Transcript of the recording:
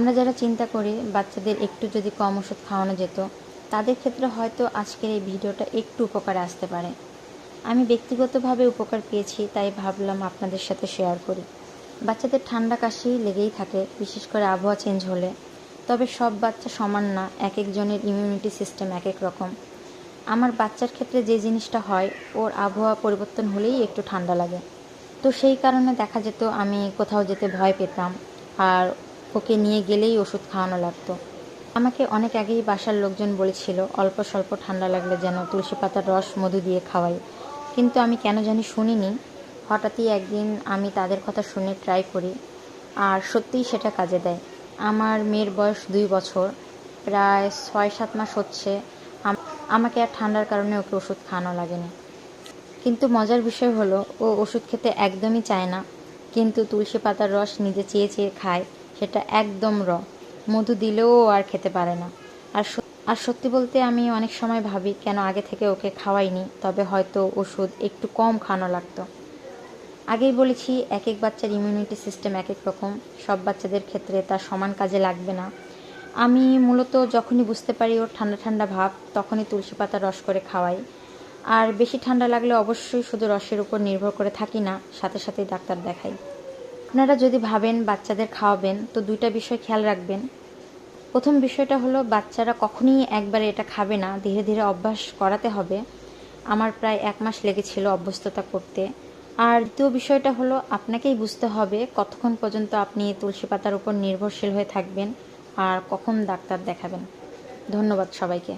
আমরা যারা চিন্তা করি বাচ্চাদের একটু যদি কম ওষুধ খাওয়ানো যেত, তাদের ক্ষেত্রে হয়তো আজকের এই ভিডিওটা একটু উপকারে আসতে পারে। আমি ব্যক্তিগতভাবে উপকার পেয়েছি, তাই ভাবলাম আপনাদের সাথে শেয়ার করি। বাচ্চাদের ঠান্ডা কাশি লেগেই থাকে, বিশেষ করে আবহাওয়া চেঞ্জ হলে। তবে সব বাচ্চা সমান না, এক একজনের ইমিউনিটি সিস্টেম এক এক রকম। আমার বাচ্চার ক্ষেত্রে যে জিনিসটা হয়, ওর আবহাওয়া পরিবর্তন হলেই একটু ঠান্ডা লাগে। তো সেই কারণে দেখা যেত আমি কোথাও যেতে ভয় পেতাম, আর ওকে নিয়ে গেলেই ওষুধ খাওয়ানো লাগতো। আমাকে অনেক আগেই বাসার লোকজন বলেছিল অল্প স্বল্প ঠান্ডা লাগলে যেন তুলসী পাতার রস মধু দিয়ে খাওয়াই, কিন্তু আমি কেন জানি শুনিনি। হঠাৎই একদিন আমি তাদের কথা শুনে ট্রাই করি, আর সত্যিই সেটা কাজে দেয়। আমার মেয়ের বয়স 2 বছর, প্রায় 6-7 মাস হচ্ছে। আমাকে আর ঠান্ডার কারণে ওকে ওষুধ খাওয়ানো লাগেনি। কিন্তু মজার বিষয় হলো, ও ওষুধ খেতে একদমই চায় না, কিন্তু তুলসী পাতার রস নিজে চেয়ে চেয়ে খায়, সেটা একদম মধু দিলেও ও আর খেতে পারে না। আর সত্যি বলতে আমি অনেক সময় ভাবি কেন আগে থেকে ওকে খাওয়াইনি, তবে হয়তো ওষুধ একটু কম খাওয়ানো লাগতো। আগেই বলেছি, এক এক বাচ্চার ইমিউনিটি সিস্টেম এক এক রকম, সব বাচ্চাদের ক্ষেত্রে তা সমান কাজে লাগবে না। আমি মূলত যখনই বুঝতে পারি ওর ঠান্ডা ঠান্ডা ভাব, তখনই তুলসী পাতার রস করে খাওয়াই। আর বেশি ঠান্ডা লাগলে অবশ্যই শুধু রসের উপর নির্ভর করে থাকি না, সাথে সাথেই ডাক্তার দেখাই। আপনারা যদি ভাবেন বাচ্চাদের খাওয়াবেন, তো 2টা বিষয় খেয়াল রাখবেন। প্রথম বিষয়টা হলো, বাচ্চারা কখনই একবারে এটা খাবে না, ধীরে ধীরে অভ্যাস করাতে হবে। আমার প্রায় 1 মাস লেগেছিল অভ্যস্ততা করতে। আর দ্বিতীয় বিষয়টা হলো, আপনাকেই বুঝতে হবে কতক্ষণ পর্যন্ত আপনি তুলসী পাতার উপর নির্ভরশীল হয়ে থাকবেন আর কখন ডাক্তার দেখাবেন। ধন্যবাদ সবাইকে।